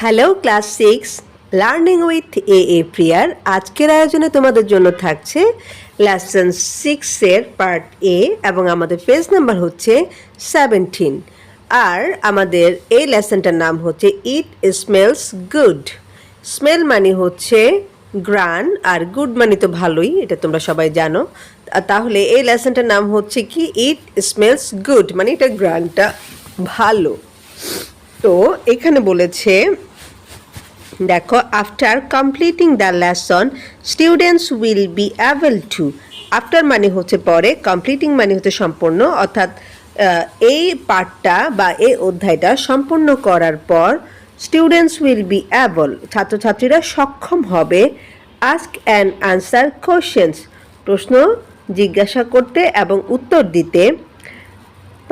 Hello class 6 learning with a প্রিয়ার। আজকের আয়োজনে তোমাদের জন্য থাকছে লেসন 6 এর পার্ট এ এবং আমাদের পেজ নাম্বার হচ্ছে 17। আর আমাদের এই লেসনটার নাম হচ্ছে ইট স্মেলস গুড। স্মেল মানে হচ্ছে গ্রান, আর গুড মানে তো ভালোই, এটা তোমরা সবাই জানো। তাহলে এই লেসনটার নাম হচ্ছে কি ইট স্মেলস গুড, মানে এটা গ্রানটা ভালো। তো এখানে বলেছে দেখো, after completing the lesson students will be able to. After মানে হচ্ছে পরে, কমপ্লিটিং মানে হচ্ছে সম্পূর্ণ, অর্থাৎ এই পার্টটা বা এই অধ্যায়টা সম্পূর্ণ করার পর স্টুডেন্টস উইল বি অ্যাবল, ছাত্রছাত্রীরা সক্ষম হবে আস্ক অ্যান্ড আনসার কোশ্চেন্স, প্রশ্ন জিজ্ঞাসা করতে এবং উত্তর দিতে,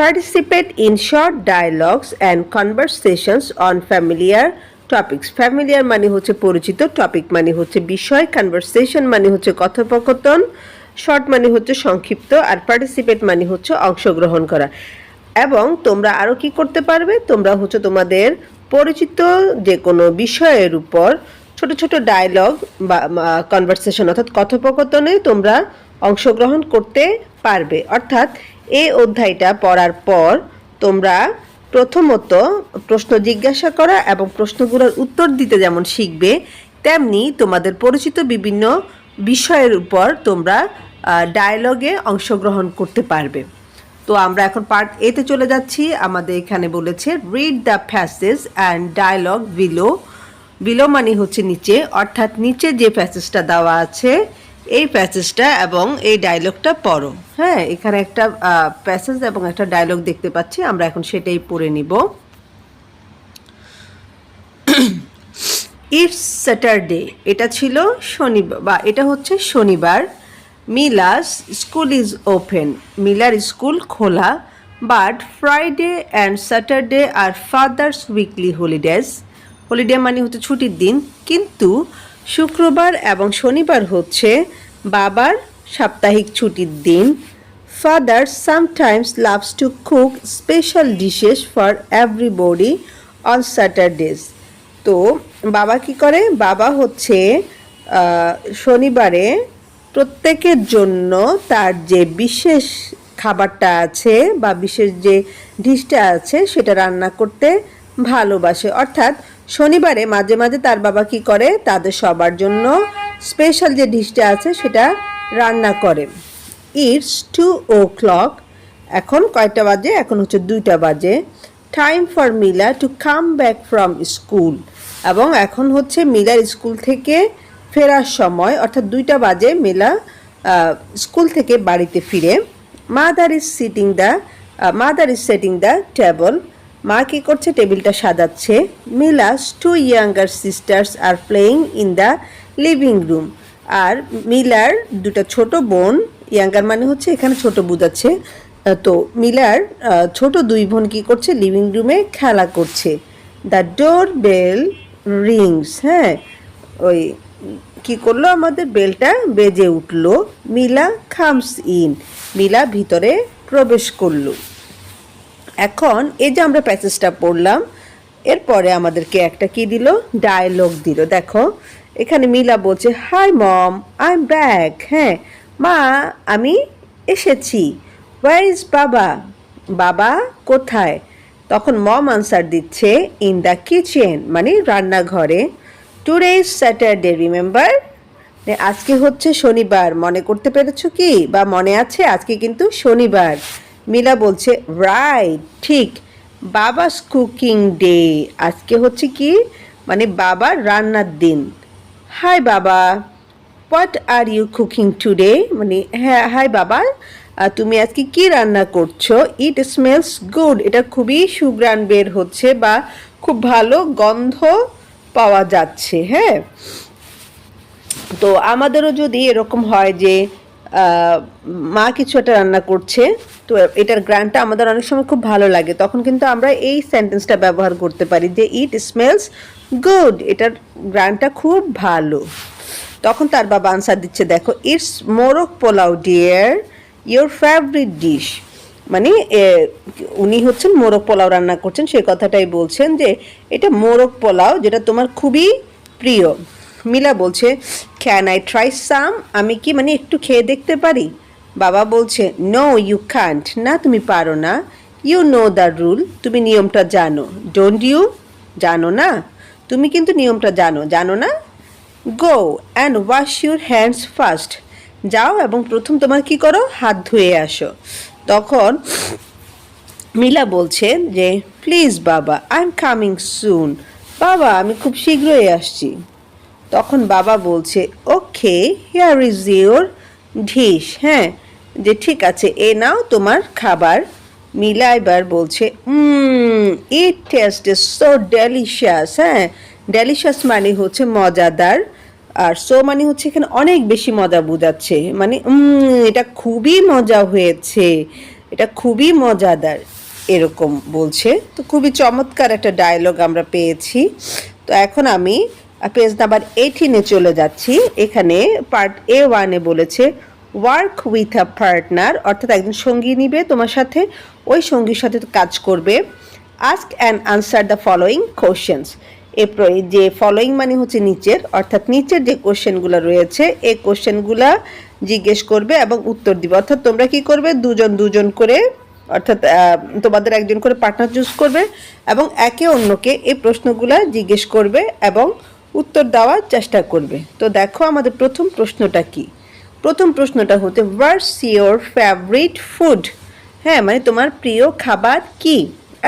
participate in short dialogues and conversations on familiar topics. Familiar মানে হচ্ছে পরিচিত, টপিক মানে হচ্ছে বিষয়, কনভারসেশন মানে হচ্ছে কথোপকথন, শর্ট মানে হচ্ছে সংক্ষিপ্ত, আর পার্টিসিপেট মানে হচ্ছে অংশগ্রহণ করা। এবং তোমরা আরও কি করতে পারবে, তোমরা হচ্ছে তোমাদের পরিচিত যে কোনো বিষয়ের উপর ছোট ছোট ডায়লগ বা কনভারসেশন অর্থাৎ কথোপকথনে তোমরা অংশগ্রহণ করতে পারবে। অর্থাৎ এই অধ্যায়টা পড়ার পর তোমরা প্রথমত প্রশ্ন জিজ্ঞাসা করা এবং প্রশ্নগুলোর উত্তর দিতে যেমন শিখবে, তেমনি তোমাদের পরিচিত বিভিন্ন বিষয়ের উপর তোমরা ডায়লগে অংশগ্রহণ করতে পারবে। তো আমরা এখন পার্ট এতে চলে যাচ্ছি। আমাদের এখানে বলেছে read the passage and dialogue below. Below মানে হচ্ছে নিচে, অর্থাৎ নিচে যে প্যাসেজটা দেওয়া আছে এই প্যাসেজটা এবং এই ডায়লগটা পড়ো। হ্যাঁ, এখানে একটা প্যাসেজ এবং একটা ডায়লগ দেখতে পাচ্ছি, আমরা এখন সেটাই পড়ে নিব। ইটস স্যাটারডে, এটা ছিল শনিবার বা এটা হচ্ছে শনিবার। মিলাস স্কুল ইজ ওপেন, মিলার স্কুল খোলা। But Friday and Saturday are father's weekly holidays, holiday মানে হচ্ছে ছুটির দিন, কিন্তু শুক্রবার এবং শনিবার হচ্ছে বাবার সাপ্তাহিক ছুটির দিন। Father sometimes loves to cook special dishes for everybody on স্যাটারডেজ। তো বাবা কি করে, বাবা হচ্ছে শনিবারে প্রত্যেকের জন্য তার যে বিশেষ খাবারটা আছে বা বিশেষ যে ডিশটা আছে সেটা রান্না করতে ভালোবাসে। অর্থাৎ শনিবারে মাঝে মাঝে তার বাবা কি করে, তাদের সবার জন্য স্পেশাল যে ডিশটা আছে সেটা রান্না করে। ইটস 2 o'clock, এখন কয়টা বাজে, এখন হচ্ছে 2টা বাজে। Time for Mila to come back from school, এবং এখন হচ্ছে মিলার স্কুল থেকে ফেরার সময়, অর্থাৎ 2টা বাজে মিলা স্কুল থেকে বাড়িতে ফিরে। Mother is setting the table, মা কি করছে, টেবিলটা সাজাচ্ছে। Mila's 2 younger sisters are playing in the living room, আর মিলার 2টা ছোট বোন, ইয়াঙ্গার মানে হচ্ছে এখানে ছোট বুঝাচ্ছে, তো মিলার ছোট 2 বোন কি করছে, লিভিং রুমে খেলা করছে। দ্য ডোর বেল রিংস, হ্যাঁ ওই কি করলো, আমাদের বেলটা বেজে উঠলো। মিলা কামস ইন, মিলা ভিতরে প্রবেশ করলো। এখন এই যে আমরা প্যাসেজটা পড়লাম, এরপরে আমাদেরকে একটা কি দিল, ডায়লগ দিল। দেখো এখানে মিলা বলছে hi mom I am back, হ্যাঁ মা আমি এসেছি। ওয়্যার ইজ বাবা, বাবা কোথায়? তখন মম আনসার দিচ্ছে ইন দ্য কিচেন, মানে রান্নাঘরে। টুডে ইজ স্যাটারডে রিমেম্বার, আজকে হচ্ছে শনিবার, মনে করতে পেরেছো কি বা মনে আছে, আজকে কিন্তু শনিবার। মিলা বলছে রাইট, ঠিক। বাবাস কুকিং ডে, আজকে হচ্ছে কি, মানে বাবার রান্নার দিন। Hi baba, what are you cooking today, মানে হ্যাঁ হাই বাবা, তুমি আজকে কি রান্না করছো? ইট স্মেলস গুড, এটা খুবই সুঘ্রাণ বের হচ্ছে বা খুব ভালো গন্ধ পাওয়া যাচ্ছে। হ্যাঁ, তো আমাদেরও যদি এরকম হয় যে মা কিছু একটা রান্না করছে, তো এটার গ্রানটা আমাদের অনেক সময় খুব ভালো লাগে, তখন কিন্তু আমরা এই সেন্টেন্সটা ব্যবহার করতে পারি যে ইট স্মেলস গুড, এটার গ্রানটা খুব ভালো। তখন তার বাবা আনসার দিচ্ছে, দেখো it's morog polao dear, your favourite dish, মানে উনি হচ্ছেন মোরগ পোলাও রান্না করছেন, সেই কথাটাই বলছেন যে এটা মোরগ পোলাও যেটা তোমার খুবই প্রিয়। মিলা বলছে ক্যান আই ট্রাই সাম, আমি কি মানে একটু খেয়ে দেখতে পারি? বাবা বলছে নো ইউ ক্যান্ট, না তুমি পারো না। ইউ নো দ্য রুল, তুমি নিয়মটা জানো। ডোন্ট ইউ, জানো না? তুমি কিন্তু নিয়মটা জানো, জানো না? Go and wash your hands first, যাও এবং প্রথম তোমার কি করো, হাত ধুয়ে আসো। তখন মিলা বলছে যে প্লিজ বাবা, আই এম কামিং সুন, বাবা আমি খুব শীঘ্রই আসছি। তখন বাবা বলছে ওকে হিয়ার ইজ ইউর ডিশ, হ্যাঁ যে ঠিক আছে এ নাও তোমার খাবার। মিলা এবার বলছে ইট টেস্ট ইজ সো ডেলিশিয়াস, হ্যাঁ ডেলিশিয়াস মানে হচ্ছে মজাদার, আর সো মানে হচ্ছে এখানে অনেক বেশি মজা বোঝাচ্ছে, মানে এটা খুবই মজা হয়েছে, এটা খুবই মজাদার এরকম বলছে। তো খুবই চমৎকার একটা ডায়লগ আমরা পেয়েছি। তো এখন আমি পেজ নাম্বার 18-এ চলে যাচ্ছি। এখানে পার্ট A1-এ বলেছে ওয়ার্ক উইথ আ পার্টনার, অর্থাৎ একজন সঙ্গী নিবে তোমার সাথে, ওই সঙ্গীর সাথে কাজ করবে। Ask and answer the following questions, যে ফলোয়িং মানে হচ্ছে নিচের, অর্থাৎ নিচের যে কোশ্চেনগুলো রয়েছে এই কোশ্চেনগুলা জিজ্ঞেস করবে এবং উত্তর দিবে। অর্থাৎ তোমরা কি করবে, দুজন দুজন করে, অর্থাৎ তোমাদের একজন করে পার্টনার চুজ করবে এবং একে অন্যকে এই প্রশ্নগুলা জিজ্ঞেস করবে এবং উত্তর দেওয়ার চেষ্টা করবে। তো দেখো আমাদের প্রথম প্রশ্নটা কি। প্রথম প্রশ্নটা হতে হোয়াটস ইয়োর ফেভারিট ফুড, হ্যাঁ মানে তোমার প্রিয় খাবার কি।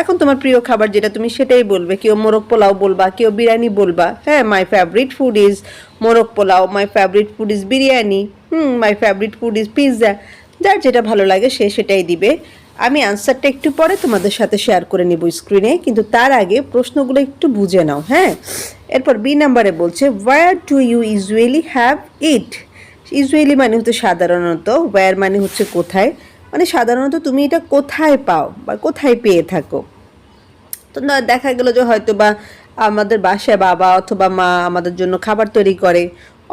এখন তোমার প্রিয় খাবার যেটা তুমি সেটাই বলবে, কেউ মোরগ পোলাও বলবা, কেউ বিরিয়ানি বলবা। হ্যাঁ মাই ফেভারিট ফুড ইজ মোরগ পোলাও, মাই favourite food is biryani, my favourite food is pizza, যার যেটা ভালো লাগে সে সেটাই দিবে। আমি আনসারটা একটু পরে তোমাদের সাথে শেয়ার করে নিব স্ক্রিনে, কিন্তু তার আগে প্রশ্নগুলো একটু বুঝে নাও। হ্যাঁ এরপর বি নাম্বারে বলছে where do you usually have it, usually মানে হচ্ছে সাধারণত, ওয়্যার মানে হচ্ছে কোথায়, মানে সাধারণত তুমি এটা কোথায় পাও বা কোথায় পেয়ে থাকো। তো না দেখা গেল যে হয়তো বা আমাদের বাসায় বাবা অথবা মা আমাদের জন্য খাবার তৈরি করে,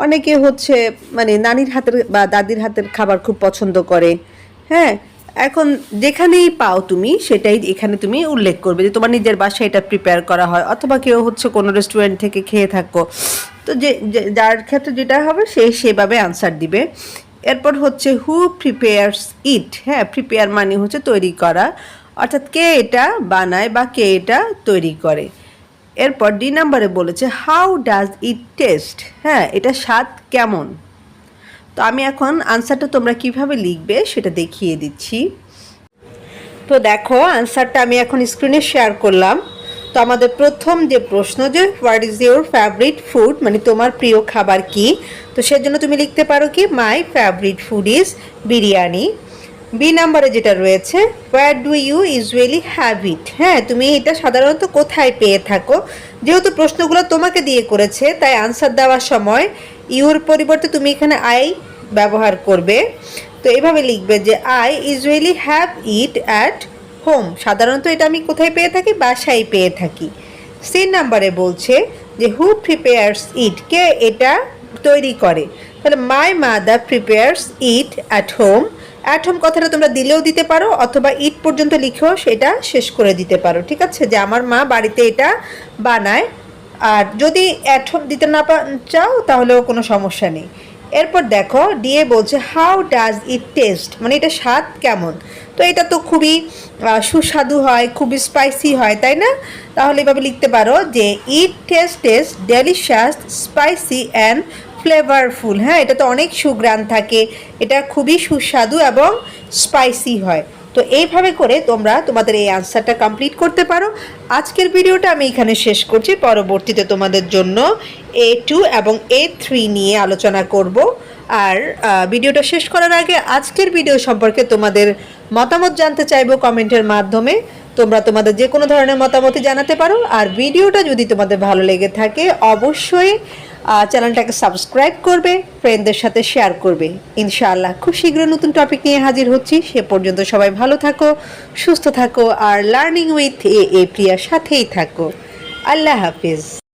অনেকে হচ্ছে মানে নানির হাতের বা দাদির হাতের খাবার খুব পছন্দ করে। হ্যাঁ এখন যেখানেই পাও তুমি সেটাই এখানে তুমি উল্লেখ করবে যে তোমার নিজের বাসায় এটা প্রিপেয়ার করা হয়, অথবা কেউ হচ্ছে কোনো রেস্টুরেন্ট থেকে খেয়ে থাকো। তো যার ক্ষেত্রে যেটা হবে সে সেভাবে আনসার দিবে। এরপর হচ্ছে হু প্রিপেয়ার্স ইট, হ্যাঁ প্রিপেয়ার মানে হচ্ছে তৈরি করা, অর্থাৎ কে এটা বানায় বা কে এটা তৈরি করে। এরপর ডি নাম্বারে বলেছে হাউ ডাজ ইট টেস্ট, হ্যাঁ এটা স্বাদ কেমন। তো আমি এখন আনসারটা তোমরা কিভাবে লিখবে সেটা দেখিয়ে দিচ্ছি। তো দেখো আনসারটা আমি এখন স্ক্রিনে শেয়ার করলাম। তো আমাদের প্রথম যে প্রশ্ন যে what is your favourite food, মানে তোমার প্রিয় খাবার কি, তো সেজন্য তুমি লিখতে পারো কি my favourite food is biryani. B নাম্বারে যেটা রয়েছে where do you usually have it, হ্যাঁ তুমি এটা সাধারণত কোথায় পেয়ে থাকো। যেহেতু প্রশ্নগুলো তোমাকে দিয়ে করেছে তাই আনসার দেওয়ার সময় ইউর পরিবর্তে তুমি এখানে আই ব্যবহার করবে। তো এইভাবে লিখবে যে I usually have it at home, সাধারণত এটা আমি কোথায় পেয়ে থাকি, বাসায় পেয়ে থাকি। সি নাম্বারে বলছে যে হু প্রিপেয়ার্স ইট, কে এটা তৈরি করে, তাহলে my mother prepares it at home. At home কথাটা তোমরা দিলেও দিতে পারো অথবা ইট পর্যন্ত লিখেও সেটা শেষ করে দিতে পারো, ঠিক আছে, যে আমার মা বাড়িতে এটা বানায়। আর যদি অ্যাট হোম দিতে না চাও তাহলেও কোনো সমস্যা নেই। এরপর দেখো ডিএ বলছে হাউ ডাজ ইট টেস্ট, মানে এটা স্বাদ কেমন। তো এটা তো খুবই সুস্বাদু হয়, খুবই স্পাইসি হয়, তাই না? তাহলে এভাবে লিখতে পারো যে ইট test delicious spicy and flavourful, হ্যাঁ এটা তো অনেক সুঘ্রাণ থাকে, এটা খুবই সুস্বাদু এবং স্পাইসি হয়। তো এইভাবে করে তোমরা তোমাদের এই আনসারটা কমপ্লিট করতে পারো। আজকের ভিডিওটা আমি এখানে শেষ করছি, পরবর্তীতে তোমাদের জন্য A2 এবং A3 নিয়ে আলোচনা করব। আর ভিডিওটা শেষ করার আগে আজকের ভিডিও সম্পর্কে তোমাদের মতামত জানতে চাইবো কমেন্টের মাধ্যমে। তোমরা তোমাদের যে কোনো ধরনের মতামতই জানাতে পারো। আর ভিডিওটা যদি তোমাদের ভালো লেগে থাকে অবশ্যই চ্যানেলটাকে সাবস্ক্রাইব করবে, ফ্রেন্ডদের সাথে শেয়ার করবে। ইনশাআল্লাহ খুব শীঘ্রই নতুন টপিক নিয়ে হাজির হচ্ছি। সে পর্যন্ত সবাই ভালো থাকো, সুস্থ থাকো আর লার্নিং উইথ এ প্রিয়ার সাথেই থাকো। আল্লাহ হাফিজ।